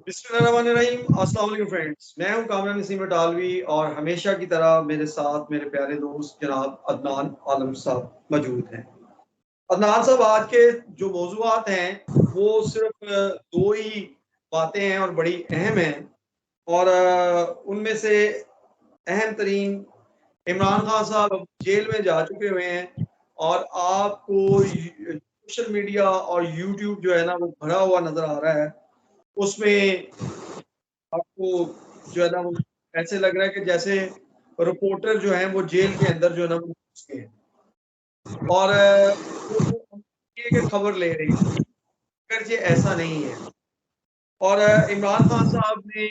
बिस्मिल्लाहिर्रहमानिर्रहीम। अस्सलाम वालेकुम फ्रेंड्स, मैं हूं कामरान नसीम अटालवी और हमेशा की तरह मेरे साथ मेरे प्यारे दोस्त जनाब अदनान आलम साहब मौजूद हैं। अदनान साहब, आज के जो मौज़ूआत हैं वो सिर्फ दो ही बातें हैं और बड़ी अहम हैं और उनमें से अहम तरीन, इमरान खान साहब अब जेल में जा चुके हुए हैं और आपको सोशल मीडिया और यूट्यूब जो है ना वो भरा हुआ नज़र आ रहा है। उसमें आपको जो है ना वो ऐसे लग रहा है कि जैसे रिपोर्टर जो हैं वो जेल के अंदर जो है ना वो घुस गए हैं और वो ये खबर ले रही है, मगर ये ऐसा नहीं है। और इमरान खान साहब ने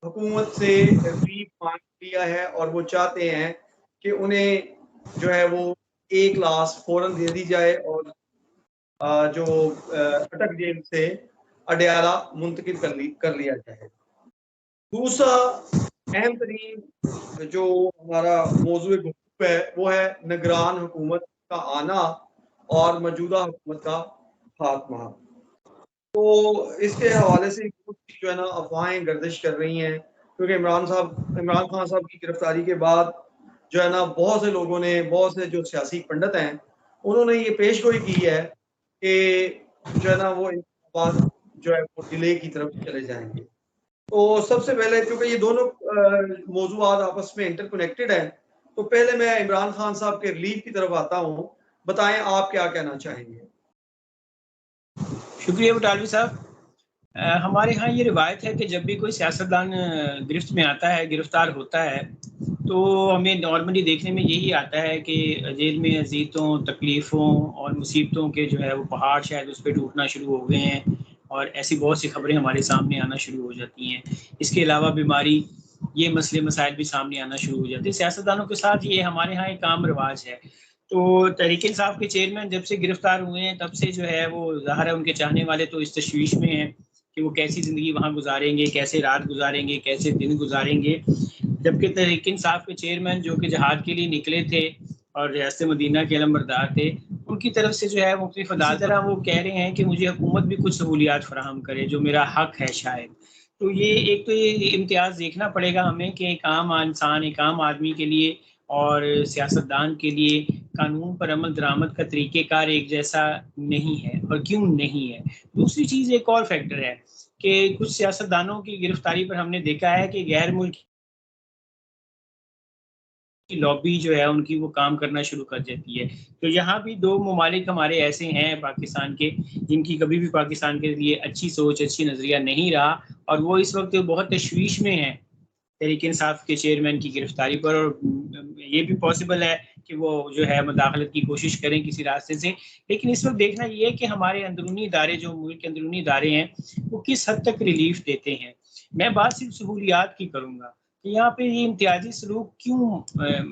हुकूमत से रिलीफ मांग लिया है और वो चाहते हैं कि उन्हें जो है वो एक लाश फौरन दे दी जाए और जो अटक जेल से अडयाला मुंतकिल कर लिया जाए। दूसरा अहम तरीन जो हमारा मौजूद गुफ्तगू है वो है निगरान हुकूमत का आना और मौजूदा हुकूमत का खात्मा। तो इसके हवाले से बहुत सी जो है ना अफवाहें गर्दिश कर रही हैं, क्योंकि इमरान खान साहब की गिरफ्तारी के बाद जो है ना बहुत से लोगों ने, बहुत से जो सियासी पंडित हैं, उन्होंने ये पेशगोई की है कि जो है ना वो इंतखाबात जो है वो डिले की तरफ चले जाएंगे। तो सबसे पहले, क्योंकि ये दोनों मौज़ूआत आपस में इंटरकनेक्टेड हैं, तो पहले मैं इमरान खान साहब के रिलीफ की तरफ आता हूँ। बताएं आप क्या कहना चाहेंगे? शुक्रिया बटालवी साहब। हमारे यहाँ ये रिवायत है कि जब भी कोई सियासतदान गिरफ्त में आता है, गिरफ्तार होता है, तो हमें नॉर्मली देखने में यही आता है कि जेल में अज़ीज़ों, तकलीफ़ों और मुसीबतों के जो है वो पहाड़ शायद उस पे टूटना शुरू हो गए हैं और ऐसी बहुत सी खबरें हमारे सामने आना शुरू हो जाती हैं। इसके अलावा बीमारी, ये मसले मसाइल भी सामने आना शुरू हो जाते हैं। सियासतदानों के साथ ये हमारे यहाँ एक आम रिवाज है। तो तहरीक-ए-इंसाफ के चेयरमैन जब से गिरफ्तार हुए हैं, तब से जो है वो ज़ाहिर है उनके चाहने वाले तो इस तशवीश में हैं कि वो कैसी ज़िंदगी वहाँ गुज़ारेंगे, कैसे रात गुज़ारेंगे, कैसे दिन गुज़ारेंगे। जबकि तहरीक-ए-इंसाफ के चेयरमैन जो कि जिहाद के लिए निकले थे और रियासत मदीना के अलमबरदार थे, उनकी तरफ से जो है मुख्तलिफ अदालत तरह वो कह रहे हैं कि मुझे हुकूमत भी कुछ सहूलियात फ़राहम करे, जो मेरा हक़ है शायद। तो ये एक तो ये इम्तियाज़ देखना पड़ेगा हमें कि एक आम इंसान, एक आम आदमी के लिए और सियासतदान के लिए कानून पर अमल दरामद का तरीक़ेकार एक जैसा नहीं है और क्यों नहीं है। दूसरी चीज़ एक और फैक्टर है कि कुछ सियासतदानों की गिरफ्तारी पर हमने देखा है कि गैर मुल्की की लॉबी जो है उनकी वो काम करना शुरू कर देती है। तो यहाँ भी 2 ममालिक हमारे ऐसे हैं पाकिस्तान के, जिनकी कभी भी पाकिस्तान के लिए अच्छी सोच, अच्छी नज़रिया नहीं रहा और वो इस वक़्त बहुत तशवीश में हैं तहरीक-ए-इंसाफ के चेयरमैन की गिरफ्तारी पर और ये भी पॉसिबल है कि वो जो है मुदाखलत की कोशिश करें किसी रास्ते से। लेकिन इस वक़्त देखना ये है कि हमारे अंदरूनी इदारे, जो मुल्क के अंदरूनी इदारे हैं, वो किस हद तक रिलीफ़ देते हैं। मैं बात सिर्फ़ सहूलियात की करूँगा कि यहाँ पे ये इम्तियाज़ी सलूक क्यों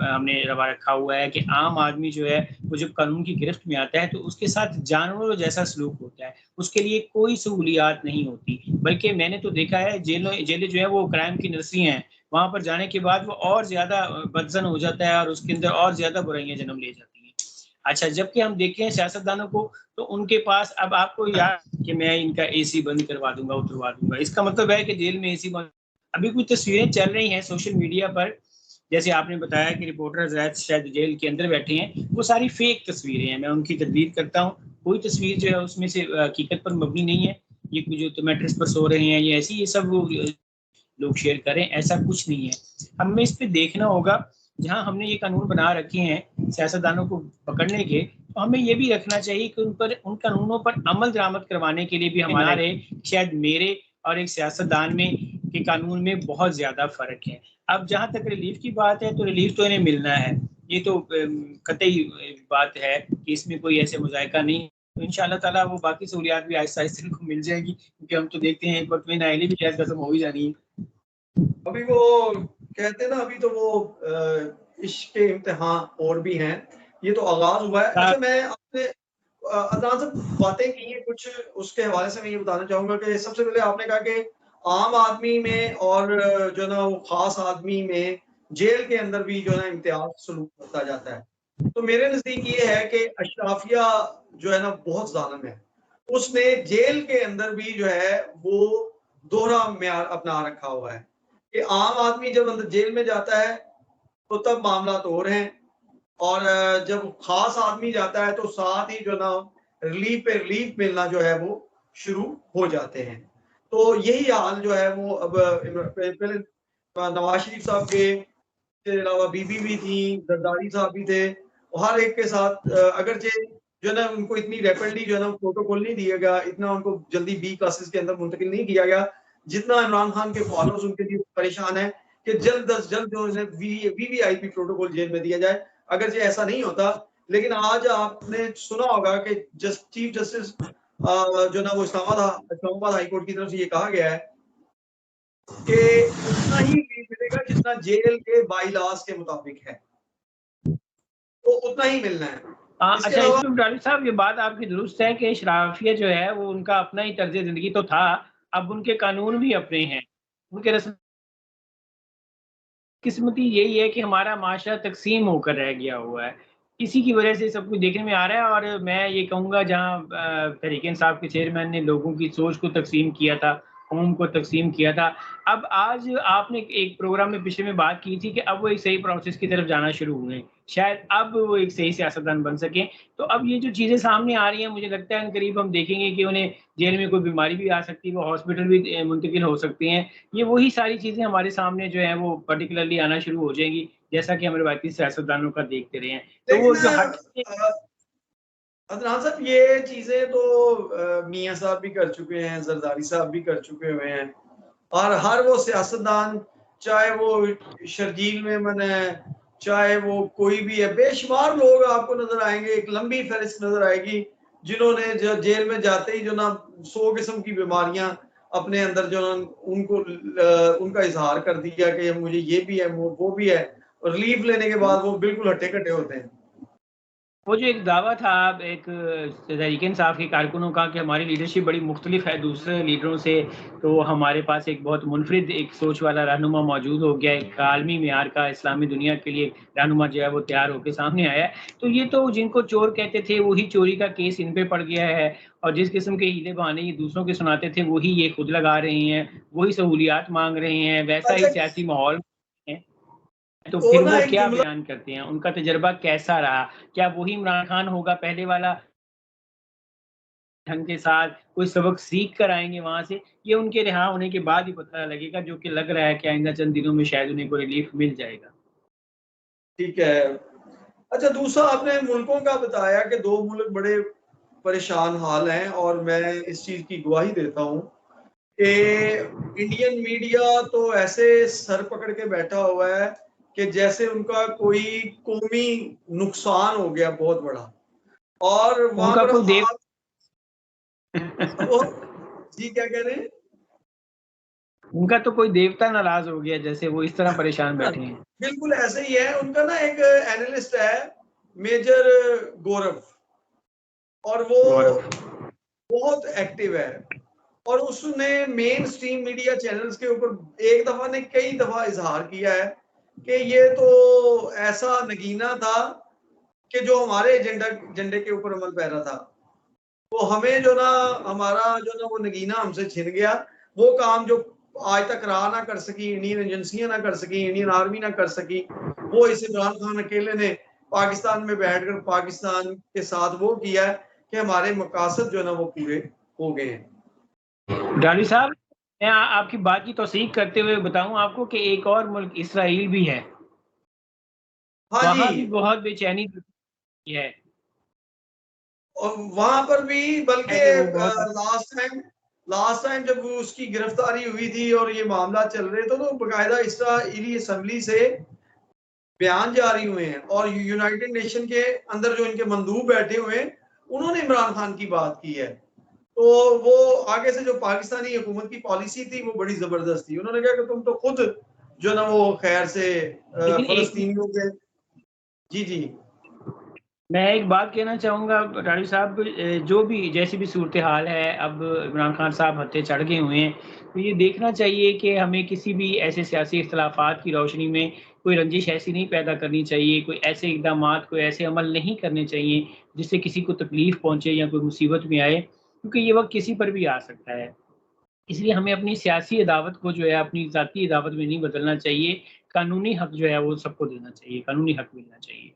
हमने रवा रखा हुआ है कि आम आदमी जो है, वो जब कानून की गिरफ्त में आता है, तो उसके साथ जानवरों जैसा सलूक होता है। उसके लिए कोई सहूलियात नहीं होती, बल्कि मैंने तो देखा है जेलें जो है वो क्राइम की नर्सरी हैं। वहाँ पर जाने के बाद वो और ज़्यादा बदज़न हो जाता है और उसके अंदर और ज़्यादा बुराइयाँ जन्म ले जाती हैं। अच्छा, जबकि हम देखें सियासतदानों को, तो उनके पास अब आपको याद कि मैं इनका एसी बंद करवा दूँगा, उतरवा दूँगा। इसका मतलब है कि जेल में एसी बंद। अभी कुछ तस्वीरें चल रही हैं सोशल मीडिया पर, जैसे आपने बताया कि रिपोर्टर हज़रत शायद जेल के अंदर बैठे हैं, वो सारी फ़ेक तस्वीरें हैं। मैं उनकी तकदीर करता हूँ। कोई तस्वीर जो है उसमें से हकीकत पर मबनी नहीं है। ये जो तो मैट्रेस पर सो रहे हैं, ये ऐसी ये सब लोग शेयर करें, ऐसा कुछ नहीं है। हमें इस पे देखना होगा, जहाँ हमने ये कानून बना रखे हैं सियासतदानों को पकड़ने के, तो हमें ये भी रखना चाहिए कि उन कानूनों पर अमल दरामद करवाने के लिए भी हमारा रहे, शायद मेरे और एक सियासतदान में के कानून में बहुत ज़्यादा फ़र्क है। अब जहाँ तक रिलीफ़ की बात है, तो रिलीफ़ तो इन्हें मिलना है। ये तो कतई बात है कि इसमें कोई ऐसे मुज़ायका नहीं। तो इंशाअल्लाह ताला वो बाकी सहूलियात भी आहिस्ता-आहिस्ता इनको मिल जाएँगी, क्योंकि हम तो देखते हैं एक वक़्त में नाअहली भी शायद खत्म हो ही जानी है। अभी वो कहते हैं ना, अभी तो वो इश्क के इम्तिहान और भी हैं। ये तो आगाज़ हुआ है। अच्छा, मैं आपसे अदनान साहब बातें की हैं कुछ, उसके हवाले से मैं ये बताना चाहूँगा कि सबसे पहले आपने कहा कि आम आदमी में और जो है ना वो ख़ास आदमी में जेल के अंदर भी जो है ना इम्तियाज़ सलूक होता जाता है। तो मेरे नज़दीक ये है कि अशराफिया जो है ना बहुत ज़ालिम है। उसने जेल के अंदर भी जो है वो दोहरा म्यार अपना रखा हुआ है कि आम आदमी जब अंदर जेल में जाता है तो तब मामला और हैं, और जब खास आदमी जाता है तो साथ ही जो ना रिलीफ पे रिलीफ मिलना जो है वो शुरू हो जाते हैं। तो यही हाल जो है वो अब पहले नवाज शरीफ साहब के अलावा बीबी भी थी, जरदारी साहब भी थे, हर एक के साथ अगरचे जो है ना उनको इतनी रैपिडली जो है ना प्रोटोकॉल नहीं दिया गया, इतना उनको जल्दी बी क्लासेस के अंदर मुंतकिल नहीं किया गया, जितना इमरान खान के फॉलोअर्स उनके लिए परेशान है कि जल्द अज जल्द जो है वीवीआईपी प्रोटोकॉल जेल में दिया जाए। अगर ये ऐसा नहीं होता, लेकिन आज आपने सुना होगा कि चीफ जस्टिस जो ना वो इस्लामाबाद हाई कोर्ट की तरफ से ये कहा गया है कि उतना ही फीस मिलेगा जितना जेल के बाई लॉस के मुताबिक है, तो उतना ही मिलना है। इसके अच्छा, अलावा इसमें डॉक्टर साहब ये बात आपकी दुरुस्त है कि शराफिया जो है वो उनका अपना ही तर्ज जिंदगी तो था, अब उनके कानून भी अपने हैं, उनके रस्म किस्मती यही है कि हमारा माशरा तकसीम होकर रह गया हुआ है। इसी की वजह से सब कुछ देखने में आ रहा है और मैं ये कहूँगा जहाँ तहरीक इंसाफ के चेयरमैन ने लोगों की सोच को तकसीम किया था, कौम को तकसीम किया था। अब आज आपने एक प्रोग्राम में पिछले में बात की थी कि अब वो एक सही प्रोसेस की तरफ जाना शुरू हुए हैं। शायद अब वो एक सही सियासतदान बन सकें। तो अब ये जो चीज़ें सामने आ रही हैं मुझे लगता है करीब हम देखेंगे कि उन्हें जेल में कोई बीमारी भी आ सकती है, वो हॉस्पिटल भी मुंतकिल हो सकती हैं। ये वही सारी चीज़ें हमारे सामने जो है वो पर्टिकुलरली आना शुरू हो जाएँगी, जैसा कि हम रवायती सियासतदानों का देखते रहे हैं। तो वो लेकिन जो हट अदनान साहब ये चीजें तो मियाँ साहब भी कर चुके हैं, जरदारी साहब भी कर चुके हुए हैं, और हर वो सियासतदान चाहे वो शर्जील मेमन है, चाहे वो कोई भी है, बेशुमार लोग आपको नजर आएंगे, एक लंबी फहरिस्त नजर आएगी जिन्होंने जो जेल में जाते ही जो ना 100 किस्म की बीमारियां अपने अंदर जो ना उनको उनका इजहार कर दिया कि मुझे ये भी है वो भी है, और रिलीफ लेने के बाद वो बिल्कुल हट्टे कट्टे होते हैं। वो जो एक दावा था एक तहरीक इंसाफ के कारकुनों का कि हमारी लीडरशिप बड़ी मुख्तलिफ है दूसरे लीडरों से, तो हमारे पास एक बहुत मुनफरिद एक सोच वाला रहनुमा मौजूद हो गया, एक आलमी मेयार का इस्लामी दुनिया के लिए रहनुमा जो है वो तैयार होकर सामने आया है। तो ये तो जिनको चोर कहते थे वही चोरी का केस इन पे पड़ गया है, और जिस किस्म के हीले बहाने ये दूसरों के सुनाते थे वही ये खुद लगा रहे हैं, वही सहूलियात मांग रहे हैं, वैसा ही अच्छा, सियासी माहौल है। तो वो फिर ना वो एक क्या जुमला बयान करते हैं, उनका तजुर्बा कैसा रहा? क्या वही इमरान खान होगा पहले वाला ढंग के साथ, कोई सबक सीख कर आएँगे वहाँ से? ये उनके रिहा होने के बाद ही पता लगेगा, जो कि लग रहा है कि आइंदा चंद दिनों में शायद उन्हें कोई रिलीफ मिल जाएगा। ठीक है। अच्छा, दूसरा आपने मुल्कों का बताया कि 2 मुल्क बड़े परेशान हाल हैं, और मैं इस चीज़ की गवाही देता हूँ कि इंडियन मीडिया तो ऐसे सर पकड़ के बैठा हुआ है कि जैसे उनका कोई कौमी नुकसान हो गया बहुत बड़ा, और वहाँ उनका पर कोई देव आप वो जी क्या कह रहे हैं? उनका तो कोई देवता नाराज़ हो गया जैसे वो इस तरह परेशान बैठे हैं। बिल्कुल ऐसे ही है। उनका ना एक एनालिस्ट है, मेजर गौरव, और वो गौरव। बहुत एक्टिव है, और उसने मेन स्ट्रीम मीडिया चैनल्स के ऊपर एक दफा ने कई दफा इजहार किया है कि ये तो ऐसा नगीना था कि जो हमारे झंडे के ऊपर अमल पैरा था, तो हमें जो ना हमारा जो ना वो नगीना हमसे छिन गया। वो काम जो आज तक रहा ना कर सकी, इंडियन एजेंसियां ना कर सकी, इंडियन आर्मी ना कर सकी, वो इस इमरान खान अकेले ने पाकिस्तान में बैठकर पाकिस्तान के साथ वो किया है कि हमारे मकासद जो है ना वो पूरे हो गए हैं। डाली साहब, मैं आपकी बात की तौसीक करते हुए बताऊँ आपको कि एक और मुल्क इसराइल भी है। हाँ वहाँ भी जी, बहुत बेचैनी है और वहां पर भी बल्कि कि वो बहुत लास्ट टाइम जब वो उसकी गिरफ्तारी हुई थी और ये मामला चल रहे थे, तो बकायदा इसराइली असम्बली से बयान जारी हुए हैं, और यूनाइटेड नेशन के अंदर जो इनके मंदूब बैठे हुए हैं उन्होंने इमरान खान की बात की है। तो वो आगे से जो पाकिस्तानी हुकूमत की पॉलिसी थी वो बड़ी जबरदस्त थी। उन्होंने कहा कि तुम तो खुद जो ना वो खैर से लेकिन एक फलस्तीनियों के जी जी मैं एक बात कहना चाहूँगा राठी साहब, जो भी जैसी भी सूरत हाल है, अब इमरान खान साहब हत्थे चढ़ गए हुए हैं, तो ये देखना चाहिए कि हमें किसी भी ऐसे सियासी इख्तलाफात की रोशनी में कोई रंजिश ऐसी नहीं पैदा करनी चाहिए, कोई ऐसे इक़दामात, कोई ऐसे अमल नहीं करने चाहिए, जिससे किसी को तकलीफ़ पहुँचे या कोई मुसीबत में आए, क्योंकि ये वक़्त किसी पर भी आ सकता है। इसलिए हमें अपनी सियासी अदावत को जो है अपनी ज़ाती अदावत में नहीं बदलना चाहिए। कानूनी हक जो है वो सबको देना चाहिए, कानूनी हक मिलना चाहिए।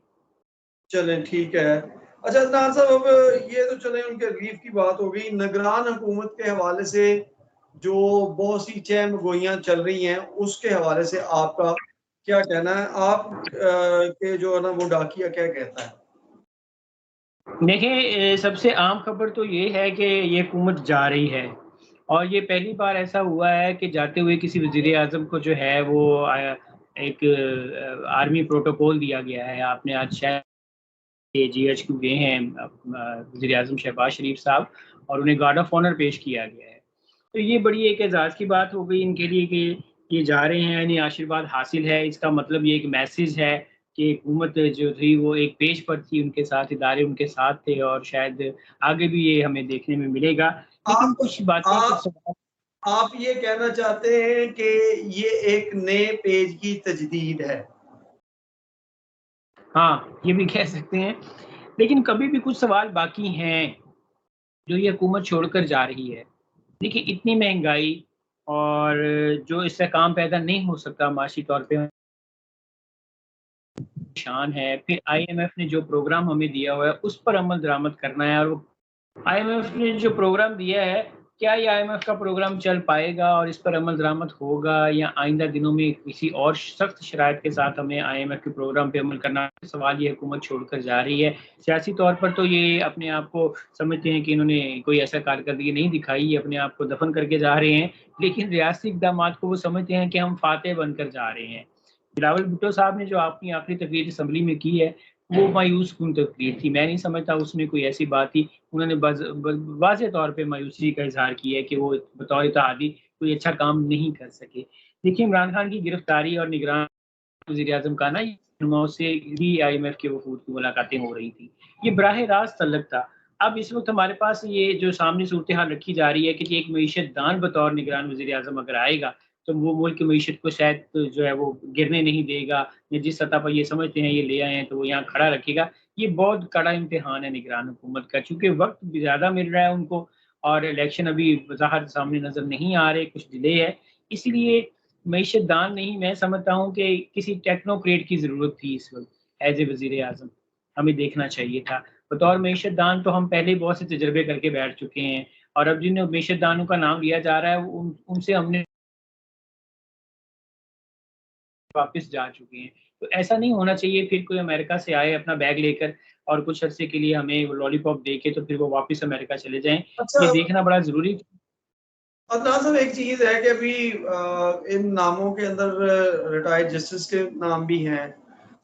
चलें ठीक है। अच्छा अदनान साहब, अब ये तो चलें उनके रिलीफ की बात हो गई। निगरान हुकूमत के हवाले से जो बहुत सी चहमगोइयाँ चल रही हैं, उसके हवाले से आपका क्या कहना है? आप के जो है ना वो डाकिया क्या कहता है? देखिए सबसे आम खबर तो ये है कि ये हुकूमत जा रही है और ये पहली बार ऐसा हुआ है कि जाते हुए किसी वज़ीर-ए-आज़म को जो है वो एक आर्मी प्रोटोकॉल दिया गया है। आपने आज शायद ये जीएचक्यू गए हैं वज़ीर-ए-आज़म शहबाज शरीफ साहब और उन्हें गार्ड ऑफ ऑनर पेश किया गया है। तो ये बड़ी एक एज़ाज़ की बात हो गई इनके लिए कि ये जा रहे हैं, इन्हें आशीर्वाद हासिल है। इसका मतलब ये एक मैसेज है कि हुकूमत जो थी वो एक पेज पर थी उनके साथ, इदारे उनके साथ थे और शायद आगे भी ये हमें देखने में मिलेगा। लेकिन आप कुछ बातें कुछ आप सवाल आप ये कहना चाहते हैं कि ये एक नए पेज की तजदीद है? हाँ, ये भी कह सकते हैं। लेकिन कभी भी कुछ सवाल बाकी हैं, जो ये हुकूमत छोड़कर जा रही है। देखिए इतनी महँगाई और जो इससे काम पैदा नहीं हो सकता माशी तौर पे शान है। फिर आईएमएफ ने जो प्रोग्राम हमें दिया हुआ है, उस पर अमल दरामद करना है और वो आईएमएफ ने जो प्रोग्राम दिया है, क्या ये आईएमएफ का प्रोग्राम चल पाएगा और इस पर अमल दरामद होगा या आइंदा दिनों में किसी और सख्त शराइत के साथ हमें आईएमएफ के प्रोग्राम पे अमल करना है? सवाल ये हुकूमत छोड़कर जा रही है। सियासी तौर पर तो ये अपने आप को समझते हैं कि इन्होंने कोई ऐसा कारकर्दगी नहीं दिखाई, ये अपने आप को दफ़न करके जा रहे हैं। लेकिन रियासती इक़दामात को वो समझते हैं कि हम फ़ातेह बनकर जा रहे हैं। बिलावल भुट्टो साहब ने जो अपनी आखिरी तकरीर असेंबली में की है, वो मायूस कुन तकरीर थी। मैं नहीं समझता उसमें कोई ऐसी बात थी। उन्होंने वाज़ेह तौर पे मायूसी का इज़हार किया है कि वो बतौर इत्तेहादी कोई अच्छा काम नहीं कर सके। देखिए इमरान खान की गिरफ्तारी और निगरान वज़ीर-ए-आज़म का ना रहनुमाओं से भी आईएमएफ के वफ़ूद की मुलाकातें हो रही थी। ये बराह रास्त तल्लक था। अब इस वक़्त हमारे पास ये जो सामने सूरत-ए-हाल रखी जा रही है कि एक मईशतदान बतौर निगरान वज़ीर-ए-आज़म अगर आएगा, तो वो मुल्क की मईशत को शायद जो है वो गिरने नहीं देगा या जिस सतह पर ये समझते हैं ये ले आए हैं, तो वो यहाँ खड़ा रखेगा। ये बहुत कड़ा इम्तिहान है निगरान हुकूमत का, चूँकि वक़्त भी ज़्यादा मिल रहा है उनको और इलेक्शन अभी वज़ाहत सामने नज़र नहीं आ रहे, कुछ डिले है। इसलिए मईशतदान नहीं, मैं समझता हूँ कि किसी टेक्नोक्रेट की ज़रूरत थी इस वक़्त एज़ ए वज़ीर-ए-आज़म, हमें देखना चाहिए था। बतौर मईशतदान तो हम पहले ही बहुत से तजर्बे करके बैठ चुके हैं और अब जिन मईशतदानों का नाम लिया जा रहा है, उनसे हमने वापस जा चुके हैं। तो ऐसा नहीं होना चाहिए फिर कोई अमेरिका से आए अपना बैग लेकर और कुछ अरसे के लिए हमें वो लॉलीपॉप दे के तो फिर वो वापस अमेरिका चले जाएँ। अच्छा ये देखना बड़ा ज़रूरी अदनान साहब, एक चीज़ है कि अभी इन नामों के अंदर रिटायर्ड जस्टिस के नाम भी हैं,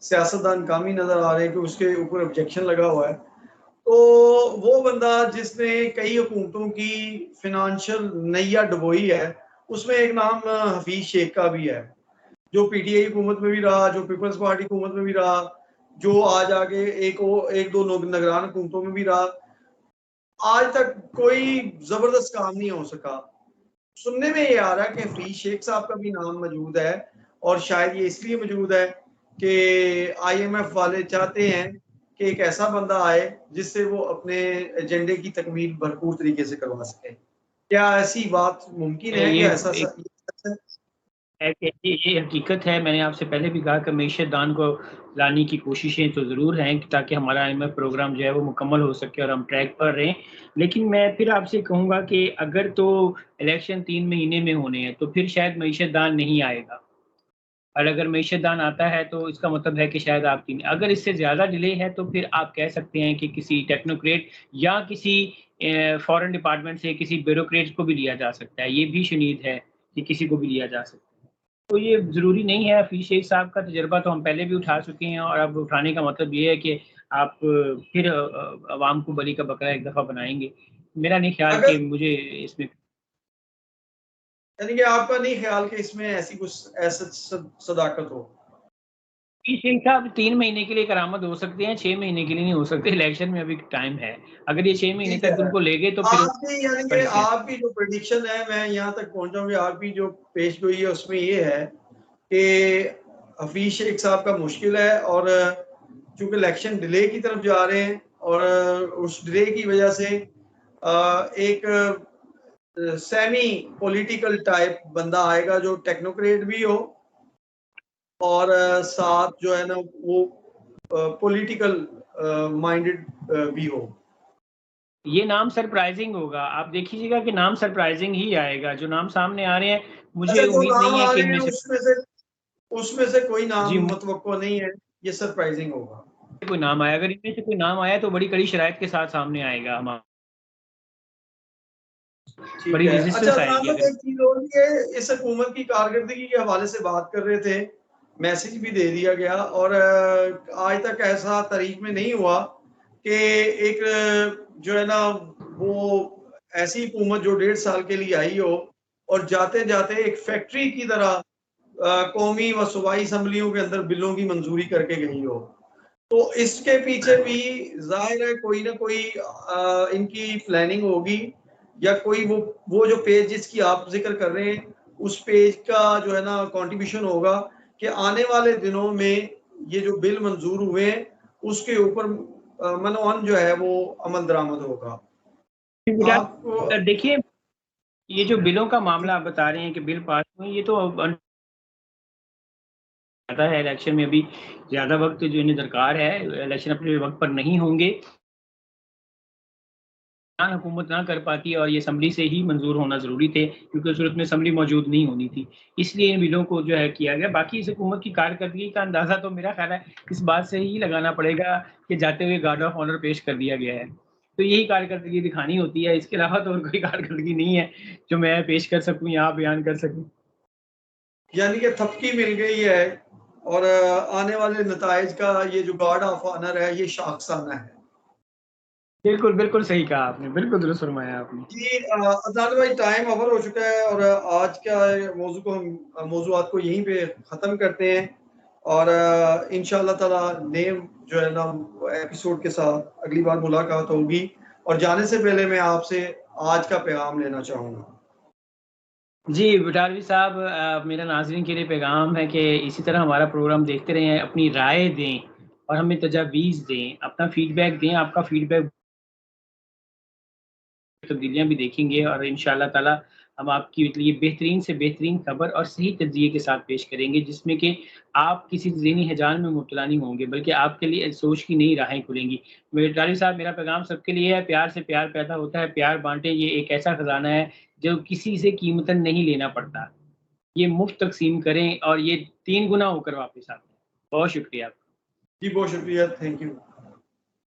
सियासतदान कम ही नज़र आ रहे हैं कि उसके ऊपर ऑब्जेक्शन लगा हुआ है। तो वो बंदा जिसने कई हुकूमतों की फ़ाइनेंशियल नैया डुबोई है, उसमें एक नाम हफ़ीज़ शेख का भी है, जो पीटीआई हुकूमत में भी रहा, जो पीपल्स पार्टी हुकूमत में भी रहा, जो आज आगे एक दो निगरान हुकूमतों में भी रहा। आज तक कोई ज़बरदस्त काम नहीं हो सका। सुनने में ये आ रहा है कि हफीज शेख साहब का भी नाम मौजूद है और शायद ये इसलिए मौजूद है कि आईएमएफ वाले चाहते हैं कि एक ऐसा बंदा आए जिससे वो अपने एजेंडे की तकमील भरपूर तरीके से करवा सके। क्या ऐसी बात मुमकिन है? ये क्या ऐसा एक ये सच है? है कि ये हकीकत है, मैंने आपसे पहले भी कहा कि मईशत दान को लाने की कोशिशें तो ज़रूर हैं ताकि हमारा आईएमएफ प्रोग्राम जो है वो मुकम्मल हो सके और हम ट्रैक पर रहें। लेकिन मैं फिर आपसे कहूँगा कि अगर तो इलेक्शन 3 महीने में होने हैं, तो फिर शायद मईशत दान नहीं आएगा और अगर मईशत दान आता है, तो इसका मतलब है कि शायद आप 3 अगर इससे ज़्यादा डिले है, तो फिर आप कह सकते हैं कि किसी टेक्नोक्रेट या किसी फ़ॉरेन डिपार्टमेंट से किसी ब्यूरोक्रेट को भी लिया जा सकता है। ये भी शुनीद है कि किसी को भी लिया जा सकता है। तो ये ज़रूरी नहीं है, हफ़ीज़ शेख साहब का तजुर्बा तो हम पहले भी उठा चुके हैं और अब उठाने का मतलब ये है कि आप फिर अवाम को बलि का बकरा एक दफ़ा बनाएँगे। मेरा नहीं ख़्याल अगर कि मुझे इसमें यानी कि आपका नहीं ख्याल कि इसमें ऐसी कुछ सदाकत हो? हफ़ीज़ शेख साहब 3 महीने के लिए करामत हो सकते हैं, 6 महीने के लिए नहीं हो सकते, इलेक्शन में अभी टाइम है। अगर ये 6 महीने ठीक तक है। उनको ले गए तो फिर आपकी यानी कि बड़ी सी आपकी जो प्रेडिक्शन है, मैं यहाँ तक पहुँचा हूँ कि आपकी जो पेशगोई है उसमें ये है कि हफीज शेख साहब का मुश्किल है और चूंकि इलेक्शन डिले की तरफ जा रहे हैं और उस डिले की वजह से एक सेमी पॉलिटिकल टाइप बंदा आएगा जो टेक्नोक्रेट भी हो और साथ जो है ना वो पॉलिटिकल माइंडेड भी हो। ये नाम सरप्राइजिंग होगा, आप देखिएगा कि नाम सरप्राइजिंग ही आएगा। जो नाम सामने आ रहे हैं अच्छा, मुझे जो उम्मीद नाम नहीं है आ कि रहे इनमें हैं से उसमें से कोई नाम जी मतवक्को नहीं है, ये सरप्राइजिंग होगा। कोई नाम आया, अगर इनमें से कोई नाम आया तो बड़ी कड़ी शराइत के साथ सामने आएगा, हमारा ठीक बड़ी है। अच्छा रेजिस्टेंस अदनान आएगी साहब, अगर। एक चीज और भी है, इस हुकूमत की कारकर्दगी के हवाले से बात कर रहे थे, मैसेज भी दे दिया गया और आज तक ऐसा तारीख में नहीं हुआ कि एक जो है ना वो ऐसी हुकूमत जो 1.5 साल के लिए आई हो और जाते जाते एक फैक्ट्री की तरह कौमी व सूबाई असम्बलियों के अंदर बिलों की मंजूरी करके गई हो। तो इसके पीछे भी जाहिर है कोई ना कोई इनकी प्लानिंग होगी, या कोई वो जो पेज जिसकी आप जिक्र कर रहे हैं उस पेज का जो है ना कंट्रीब्यूशन होगा कि आने वाले दिनों में ये जो बिल मंजूर हुए हैं उसके ऊपर मनोअन जो है वो अमल दरामद होगा। आपको देखिए, ये जो बिलों का मामला आप बता रहे हैं कि बिल पास हुए, ये तो ज़्यादा है, इलेक्शन में अभी ज़्यादा वक्त जो इन्हें दरकार है, इलेक्शन अपने वक्त पर नहीं होंगे, हुकूमत ना कर पाती और ये असम्बली से ही मंजूर होना ज़रूरी थे, क्योंकि उस सूरत में असम्बली मौजूद नहीं होनी थी, इसलिए इन बिलों को जो है किया गया। बाकी इस हुकूमत की कारकर्दगी का अंदाज़ा तो मेरा ख्याल है इस बात से ही लगाना पड़ेगा कि जाते हुए गार्ड ऑफ ऑनर पेश कर दिया गया है, तो यही कारकर्दगी दिखानी होती है, इसके अलावा तो और कोई कारकर्दगी नहीं है जो मैं पेश कर सकूँ या बयान कर सकूँ। यानी कि थपकी मिल गई है और आने वाले नताइज का ये जो गार्ड ऑफ ऑनर है ये शाखसाना है। बिल्कुल, बिल्कुल सही कहा आपने, बिल्कुल दुरुस्त फरमाया आपने। जी अदनान भाई, टाइम ओवर हो चुका है और आज का मौजू को हम मौजूआत को यहीं पे ख़त्म करते हैं और इंशाअल्लाह ताला नए जो है ना एपिसोड के साथ अगली बार मुलाकात होगी। और जाने से पहले मैं आपसे आज का पैगाम लेना चाहूँगा। जी, बटालवी साहब, मेरा नाज़रीन के लिए पैगाम है कि इसी तरह हमारा प्रोग्राम देखते रहें, अपनी राय दें और हमें तजावीज़ दें, अपना फ़ीडबैक दें। आपका फ़ीडबैक तब्दीलियाँ भी देखेंगे और इंशाअल्लाह ताला हम आपके लिए बेहतरीन से बेहतरीन खबर और सही तज्ज़िये के साथ पेश करेंगे, जिसमें कि आप किसी ज़हनी हिजान में मुब्तला नहीं होंगे, बल्कि आपके लिए सोच की नई राहें खुलेंगी। मेरे बटालवी साहब, मेरा पैगाम सबके लिए है, प्यार से प्यार पैदा होता है, प्यार बाँटें, ये एक ऐसा खज़ाना है जो किसी से कीमतन नहीं लेना पड़ता। ये मुफ्त तक़सीम करें और ये 3 गुना होकर वापस आता है। बहुत शुक्रिया। जी बहुत शुक्रिया, थैंक यू।